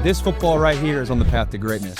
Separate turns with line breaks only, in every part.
This football right here is on the path to greatness.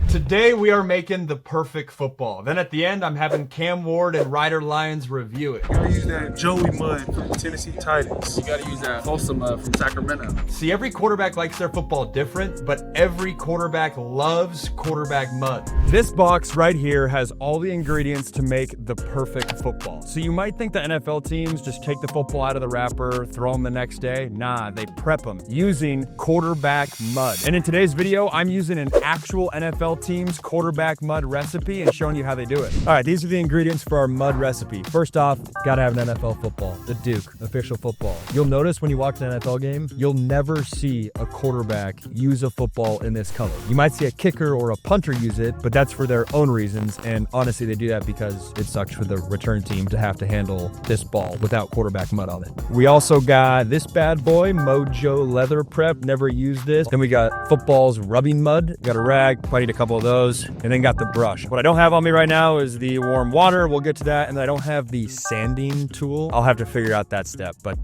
Today we are making the perfect football. Then at the end, I'm having Cam Ward and Lyons review it.
You gotta use that Joey mud from Tennessee Titans.
You gotta use that wholesome from Sacramento.
See, every quarterback likes their football different, but every quarterback loves quarterback mud. This box right here has all the ingredients to make the perfect football. So you might think the NFL teams just take the football out of the wrapper, throw them the next day. Nah, they prep them using quarterback mud. And in today's video, I'm using an actual NFL team's quarterback mud recipe and showing you how they do it. All right, these are the ingredients for our mud recipe. First off, gotta have an NFL football, the Duke official football. You'll notice when you watch an NFL game, you'll never see a quarterback use a football in this color. You might see a kicker or a punter use it, but that's for their own reasons. And honestly, they do that because it sucks for the return team to have to handle this ball without quarterback mud on it. We also got this bad boy, Mojo Leather Prep. Never used this. Then we got football's rubbing mud. Got a rag, probably need a couple of those, and then got the brush. What I don't have on me right now is the warm water. We'll get to that. And then I don't have the sanding tool. I'll have to figure out that step, but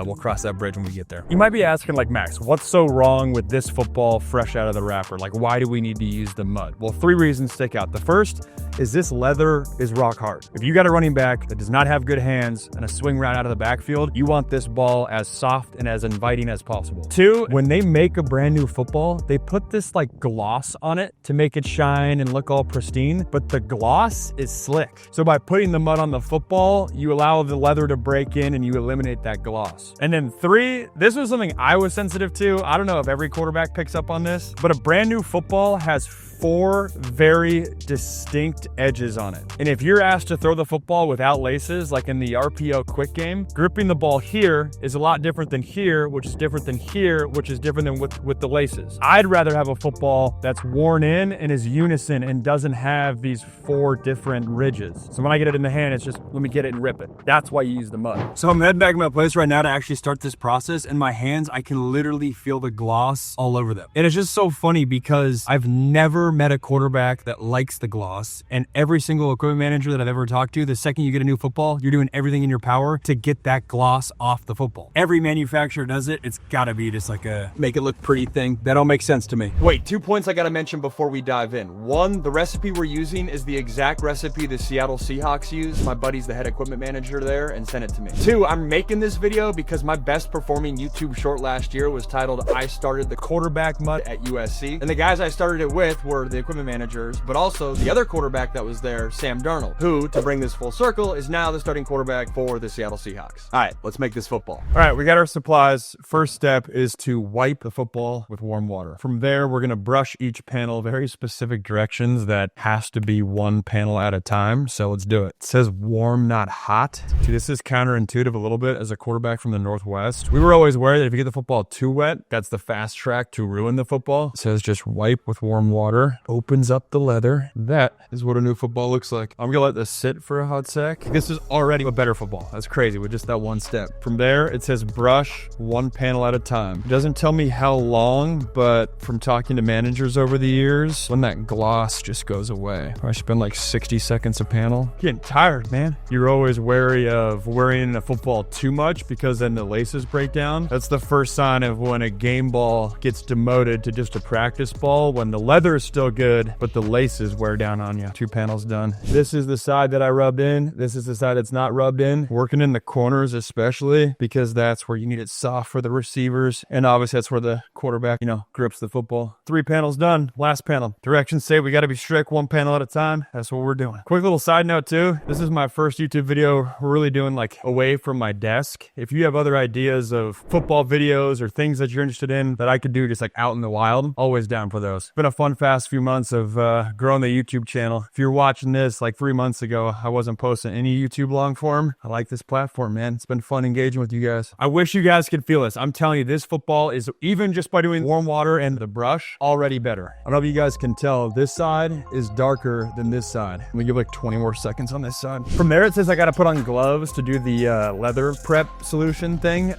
we'll cross that bridge when we get there. You might be asking, like, Max, what's so wrong with this football fresh out of the wrapper? Like, why do we need to use the mud? Well, 3 reasons stick out. The first is this leather is rock hard. If you got a running back that does not have good hands and a swing route out of the backfield, you want this ball as soft and as inviting as possible. 2, when they make a brand new football, they put this like gloss on it to make it shine and look all pristine, but the gloss is slick. So by putting the mud on the football, you allow the leather to break in and you eliminate that gloss. And then 3, this was something I was sensitive to. I don't know if every quarterback picks up on this, but a brand new football has 4 very distinct edges on it. And if you're asked to throw the football without laces, like in the RPO quick game, gripping the ball here is a lot different than here, which is different than here, which is different than with the laces. I'd rather have a football that's worn in and is unison and doesn't have these 4 different ridges. So when I get it in the hand, it's just, let me get it and rip it. That's why you use the mud. So I'm heading back to my place right now to actually start this process, and my hands, I can literally feel the gloss all over them. And it's just so funny because I've never met a quarterback that likes the gloss, and every single equipment manager that I've ever talked to, the second you get a new football, you're doing everything in your power to get that gloss off the football. Every manufacturer does it. It's gotta be just like a make it look pretty thing. That all makes sense to me. Wait, 2 points I gotta mention before we dive in. 1, the recipe we're using is the exact recipe the Seattle Seahawks use. My buddy's the head equipment manager there and sent it to me. 2, I'm making this video because my best performing YouTube short last year was titled I Started the Quarterback Mud at USC. And the guys I started it with were the equipment managers, but also the other quarterback that was there, Sam Darnold, who, to bring this full circle, is now the starting quarterback for the Seattle Seahawks. All right, let's make this football. All right, we got our supplies. First step is to wipe the football with warm water. From there, we're gonna brush each panel very specific directions that has to be 1 panel at a time. So let's do it. It says warm, not hot. See, this is counterintuitive a little bit as a quarterback from the Northwest. We were always worried that if you get the football too wet, that's the fast track to ruin the football. It says just wipe with warm water. Opens up the leather. That is what a new football looks like. I'm gonna let this sit for a hot sec. This is already a better football. That's crazy with just that 1 step. From there, it says brush 1 panel at a time. It doesn't tell me how long, but from talking to managers over the years, when that gloss just goes away, I spend like 60 seconds a panel. Getting tired, man. You're always wary of wearing a football too much because then the laces break down. That's the first sign of when a game ball gets demoted to just a practice ball, when the leather is still good, but the laces wear down on you. 2 panels done. This is the side that I rubbed in. This is the side that's not rubbed in. Working in the corners especially because that's where you need it soft for the receivers. And obviously that's where the quarterback, grips the football. 3 panels done. Last panel. Directions say we got to be strict 1 panel at a time. That's what we're doing. Quick little side note too. This is my first YouTube video we're really doing like away from my desk. If you have other ideas of football videos or things that you're interested in that I could do just like out in the wild, always down for those. It's been a fun, fast few months of growing the YouTube channel. If you're watching this like 3 months ago, I wasn't posting any YouTube long form. I like this platform, man. It's been fun engaging with you guys. I wish you guys could feel this. I'm telling you, this football is, even just by doing warm water and the brush, already better. I don't know if you guys can tell, this side is darker than this side. I'm gonna give like 20 more seconds on this side. From there, it says I gotta put on gloves to do the leather prep solution thing.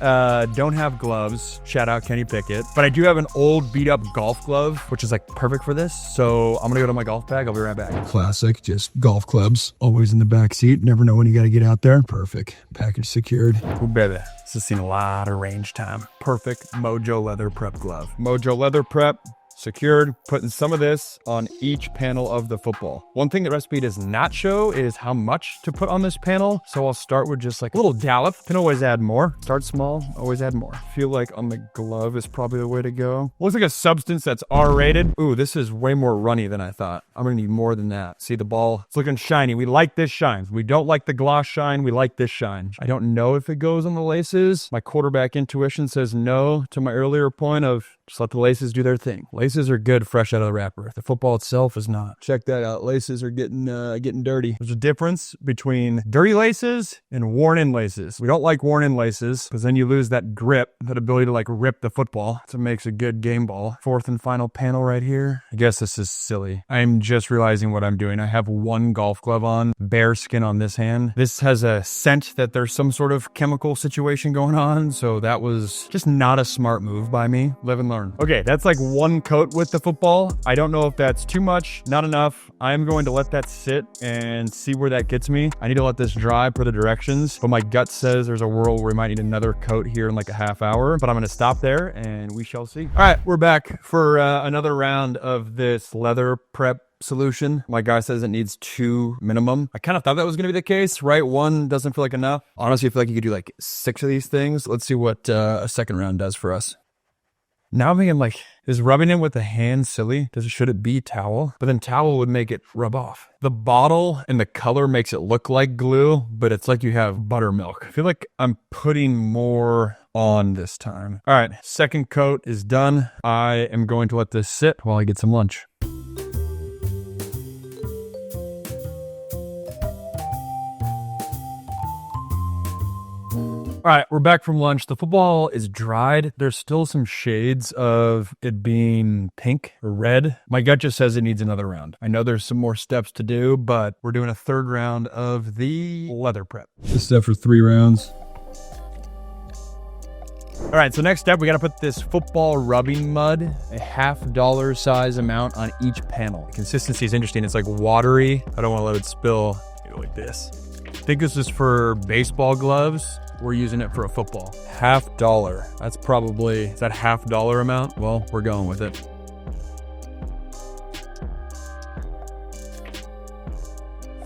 Don't have gloves. Shout out Kenny Pickett. But I do have an old beat up golf glove, which is like perfect for this. this, so I'm gonna go to my golf bag. I'll be right back.
Classic, just golf clubs, always in the back seat. Never know when you got to get out there. Perfect. Package secured.
Ooh, baby. This has seen a lot of range time. Perfect Mojo Leather Prep glove. Mojo Leather Prep. Secured, putting some of this on each panel of the football. One thing the recipe does not show is how much to put on this panel. So I'll start with just like a little dollop. Can always add more. Start small, always add more. Feel like on the glove is probably the way to go. Looks like a substance that's R-rated. Ooh, this is way more runny than I thought. I'm gonna need more than that. See the ball? It's looking shiny. We like this shine. We don't like the gloss shine. We like this shine. I don't know if it goes on the laces. My quarterback intuition says no to my earlier point of just let the laces do their thing. Laces are good fresh out of the wrapper. The football itself is not. Check that out. Laces are getting dirty. There's a difference between dirty laces and worn-in laces. We don't like worn-in laces because then you lose that grip, that ability to like rip the football. That's what makes a good game ball. Fourth and final panel right here. I guess this is silly. I'm just realizing what I'm doing. I have one golf glove on, bare skin on this hand. This has a scent that there's some sort of chemical situation going on, so that was just not a smart move by me. Live and learn. Okay, that's like one coat with the football. I don't know if that's too much, not enough. I'm going to let that sit and see where that gets me. I need to let this dry per the directions, but my gut says there's a world where we might need another coat here in like a half hour, but I'm going to stop there and we shall see. All right, we're back for another round of this leather prep solution. My guy says it needs 2 minimum. I kind of thought that was going to be the case, right? 1 doesn't feel like enough. Honestly, I feel like you could do like 6 of these things. Let's see what a second round does for us. Now I'm thinking like, is rubbing it with the hand silly? Should it be towel? But then towel would make it rub off. The bottle and the color makes it look like glue, but it's like you have buttermilk. I feel like I'm putting more on this time. All right, second coat is done. I am going to let this sit while I get some lunch. All right, we're back from lunch. The football is dried. There's still some shades of it being pink or red. My gut just says it needs another round. I know there's some more steps to do, but we're doing a third round of the leather prep.
This is for 3 rounds.
All right, so next step, we got to put this football rubbing mud, a $50 size amount on each panel. The consistency is interesting. It's like watery. I don't want to let it spill. Like this. I think this is for baseball gloves. We're using it for a football. $50. That's probably, is that $50 amount? Well, we're going with it.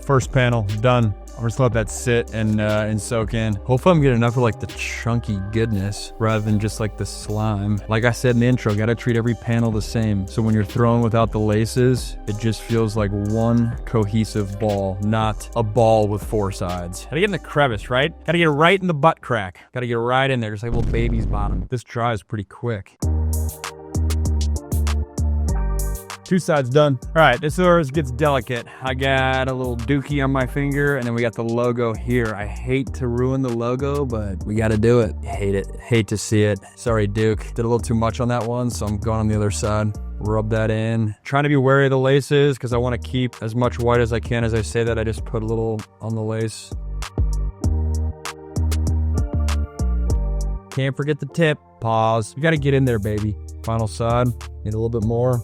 First panel, done. I'm just gonna let that sit and soak in. Hopefully I'm getting enough of like the chunky goodness rather than just like the slime. Like I said in the intro, gotta treat every panel the same. So when you're throwing without the laces, it just feels like one cohesive ball, not a ball with 4 sides. Gotta get in the crevice, right? Gotta get right in the butt crack. Gotta get right in there, just like a little baby's bottom. This dries pretty quick. 2 sides done. All right, this is where it gets delicate. I got a little dookie on my finger, and then we got the logo here. I hate to ruin the logo, but we got to do it. Hate it. Hate to see it. Sorry, Duke. Did a little too much on that one, so I'm going on the other side. Rub that in. Trying to be wary of the laces because I want to keep as much white as I can. As I say that, I just put a little on the lace. Can't forget the tip. Pause. You got to get in there, baby. Final side. Need a little bit more.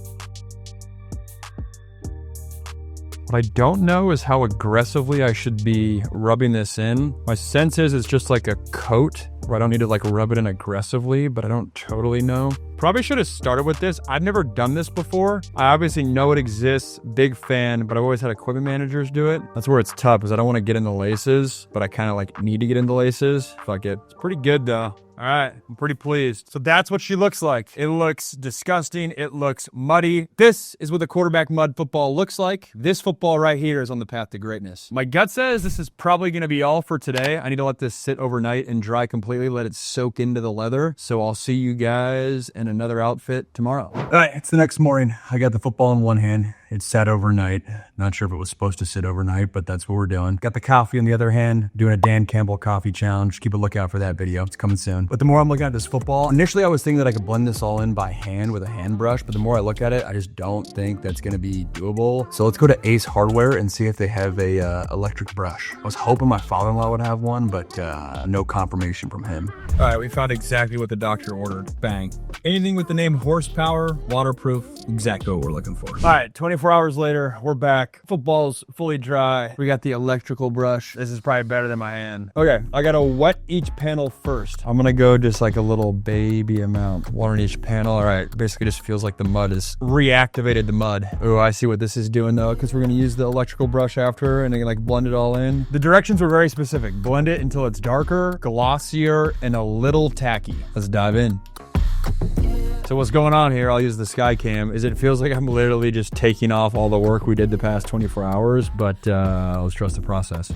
What I don't know is how aggressively I should be rubbing this in. My sense is it's just like a coat where I don't need to like rub it in aggressively, but I don't totally know. Probably should have started with this. I've never done this before. I obviously know it exists, big fan, but I've always had equipment managers do it. That's where it's tough because I don't want to get in the laces, but I kind of like need to get in the laces. Fuck it. It's pretty good though. All right, I'm pretty pleased. So that's what she looks like. It looks disgusting. It looks muddy. This is what the quarterback mud football looks like. This football right here is on the path to greatness. My gut says this is probably going to be all for today. I need to let this sit overnight and dry completely, let it soak into the leather. So I'll see you guys in another outfit tomorrow. All right, it's the next morning. I got the football in one hand. It sat overnight. Not sure if it was supposed to sit overnight, but that's what we're doing. Got the coffee on the other hand, doing a Dan Campbell coffee challenge. Keep a lookout for that video. It's coming soon. But the more I'm looking at this football, initially I was thinking that I could blend this all in by hand with a hand brush, but the more I look at it, I just don't think that's gonna be doable. So let's go to Ace Hardware and see if they have a electric brush. I was hoping my father-in-law would have one, but no confirmation from him.
All right, we found exactly what the doctor ordered. Bang. Anything with the name horsepower, waterproof, exactly what we're looking for.
All right, 24 hours later, we're back. Football's fully dry. We got the electrical brush. This is probably better than my hand. Okay, I gotta wet each panel first. I'm gonna go just like a little baby amount. Water in each panel. All right, basically just feels like the mud is reactivated the mud. Oh, I see what this is doing though, because we're gonna use the electrical brush after and then like blend it all in. The directions were very specific. Blend it until it's darker, glossier, and a little tacky. Let's dive in. So what's going on here, I'll use the sky cam, is it feels like I'm literally just taking off all the work we did the past 24 hours, but let's trust the process.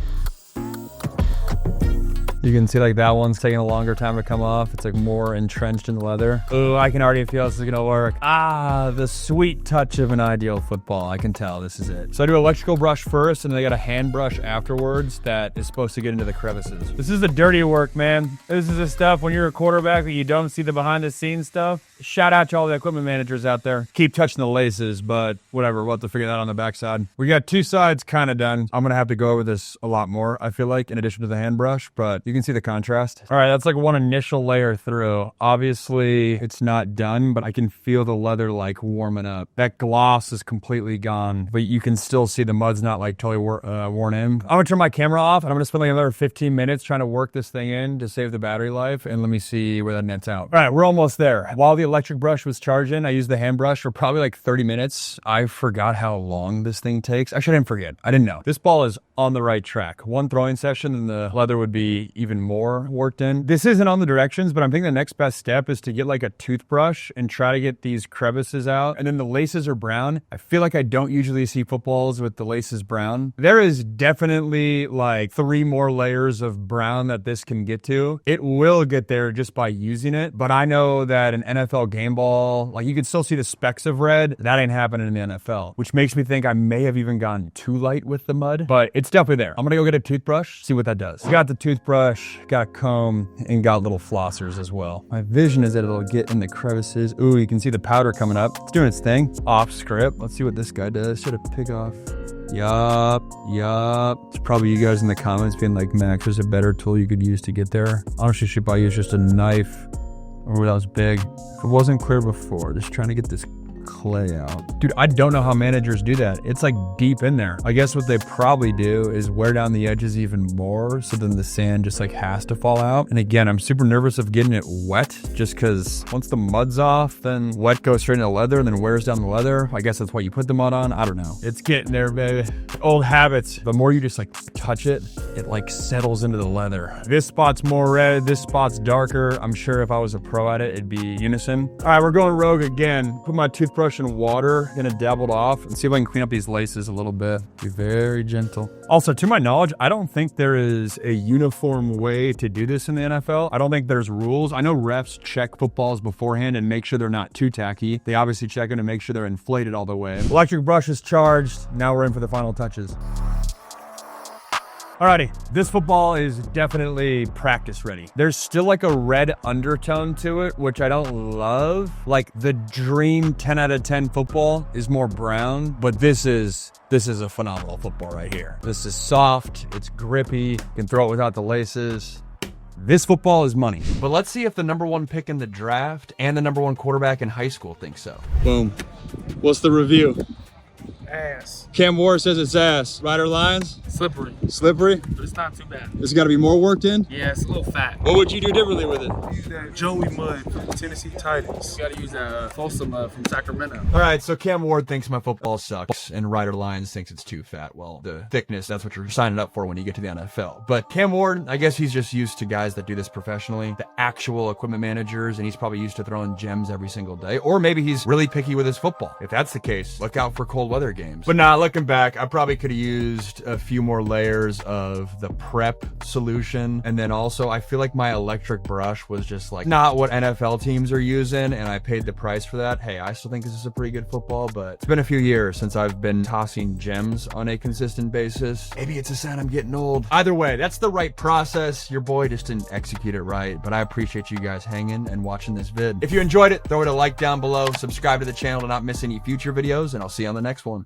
You can see like that one's taking a longer time to come off. It's like more entrenched in the leather. Oh, I can already feel this is gonna work. Ah, the sweet touch of an ideal football. I can tell this is it. So I do electrical brush first and then I got a hand brush afterwards that is supposed to get into the crevices. This is the dirty work, man. This is the stuff when you're a quarterback that you don't see the behind the scenes stuff. Shout out to all the equipment managers out there. Keep touching the laces, but whatever, we'll have to figure that out on the backside. We got two sides kind of done. I'm gonna have to go over this a lot more, I feel like, in addition to the hand brush, but you can see the contrast. All right, that's like one initial layer through. Obviously, it's not done, but I can feel the leather like warming up. That gloss is completely gone, but you can still see the mud's not like totally worn in. I'm gonna turn my camera off and I'm gonna spend like another 15 minutes trying to work this thing in to save the battery life, and let me see where that nets out. All right, we're almost there. While the electric brush was charging, I used the hand brush for probably like 30 minutes. I forgot how long this thing takes. Actually, I didn't forget. I didn't know. This ball is on the right track. One throwing session and the leather would be even more worked in. This isn't on the directions, but I'm thinking the next best step is to get like a toothbrush and try to get these crevices out. And then the laces are brown. I feel like I don't usually see footballs with the laces brown. There is definitely like 3 more layers of brown that this can get to. It will get there just by using it, but I know that an NFL game ball, like you can still see the specks of red. That ain't happening in the NFL, which makes me think I may have even gone too light with the mud, but it's definitely there. I'm gonna go get a toothbrush, see what that does. Got the toothbrush, got a comb, and got little flossers as well. My vision is that it'll get in the crevices. Ooh, you can see the powder coming up. It's doing its thing. Off script. Let's see what this guy does. Should have pick off. Yup. It's probably you guys in the comments being like, Max, there's a better tool you could use to get there. Honestly, should probably use just a knife. Or that was big. If it wasn't clear before, just trying to get this clay out. Dude, I don't know how managers do that. It's like deep in there. I guess what they probably do is wear down the edges even more, so then the sand just like has to fall out. And again, I'm super nervous of getting it wet, just because once the mud's off, then wet goes straight into leather and then wears down the leather. I guess that's why you put the mud on. I don't know. It's getting there, baby. Old habits. The more you just like touch it, it like settles into the leather. This spot's more red, this spot's darker. I'm sure if I was a pro at it, it'd be unison. All right, we're going rogue again. Put my toothbrush in water, gonna dabble it off and see if I can clean up these laces a little bit. Be very gentle. Also, to my knowledge, I don't think there is a uniform way to do this in the NFL. I don't think there's rules. I know refs check footballs beforehand and make sure they're not too tacky. They obviously check it and make sure they're inflated all the way. Electric brush is charged. Now we're in for the final touches. Alrighty, this football is definitely practice ready. There's still like a red undertone to it, which I don't love. Like the dream 10 out of 10 football is more brown, but this is a phenomenal football right here. This is soft, it's grippy, you can throw it without the laces. This football is money. But let's see if the #1 pick in the draft and the #1 quarterback in high school think so.
Boom. What's the review?
Ass.
Cam Ward says it's ass. Ryder Lyons?
Slippery,
Slippery?
but it's not too bad.
There's got to be more worked in?
Yeah, it's a little fat.
What would you do differently with it?
Use that Joey mud from the Tennessee Titans.
You gotta use that Folsom from Sacramento.
All right, so Cam Ward thinks my football sucks, and Ryder Lyons thinks it's too fat. Well, the thickness, that's what you're signing up for when you get to the NFL. But Cam Ward, I guess he's just used to guys that do this professionally, the actual equipment managers, and he's probably used to throwing gems every single day. Or maybe he's really picky with his football. If that's the case, look out for cold weather games. games. But nah, looking back, I probably could have used a few more layers of the prep solution. And then also, I feel like my electric brush was just like not what NFL teams are using, and I paid the price for that. Hey, I still think this is a pretty good football, but it's been a few years since I've been tossing gems on a consistent basis. Maybe it's a sign I'm getting old. Either way, that's the right process. Your boy just didn't execute it right, but I appreciate you guys hanging and watching this vid. If you enjoyed it, throw it a like down below, subscribe to the channel to not miss any future videos, and I'll see you on the next one.